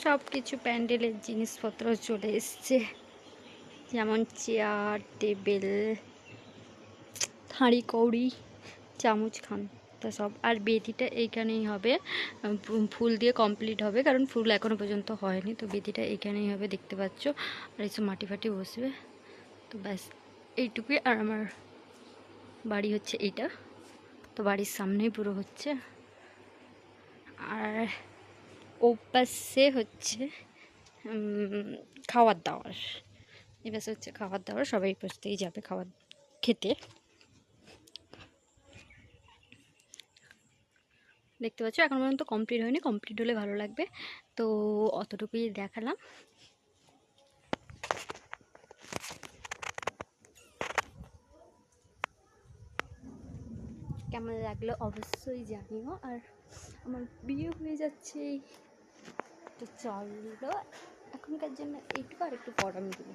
সব কিছু প্যান্ডেলের জিনিসপত্র চলে এসছে, যেমন চেয়ার, টেবিল, হাঁড়ি কৌড়ি, চামচ, খান্তা সব। আর বেদিটা এইখানেই হবে, ফুল দিয়ে কমপ্লিট হবে, কারণ ফুল এখনো পর্যন্ত হয়নি। তো বেদিটা এইখানেই হবে, দেখতে পাচ্ছ। আর এইসব মাটি ফাটি বসবে। তো ব্যাস এইটুকুই। আর আমার বাড়ি হচ্ছে এইটা, তো বাড়ির সামনেই পুরো হচ্ছে। আর ও পাশে হচ্ছে খাওয়ার দাওয়ার। এই পাশে হচ্ছে খাওয়ার দাওয়ার, সবাই এই পাশ থেকেই যাবে খাবার খেতে। দেখতে পাচ্ছ এখন পর্যন্ত কমপ্লিট হয়নি, কমপ্লিট হলে ভালো লাগবে। তো অতটুকুই দেখালাম। কেমন লাগলো অবশ্যই জানিও। আর আমার বিয়ে হয়ে যাচ্ছে, তো চলো এখনকার জন্য এইটুকু, আর একটু পর আমি দেবো।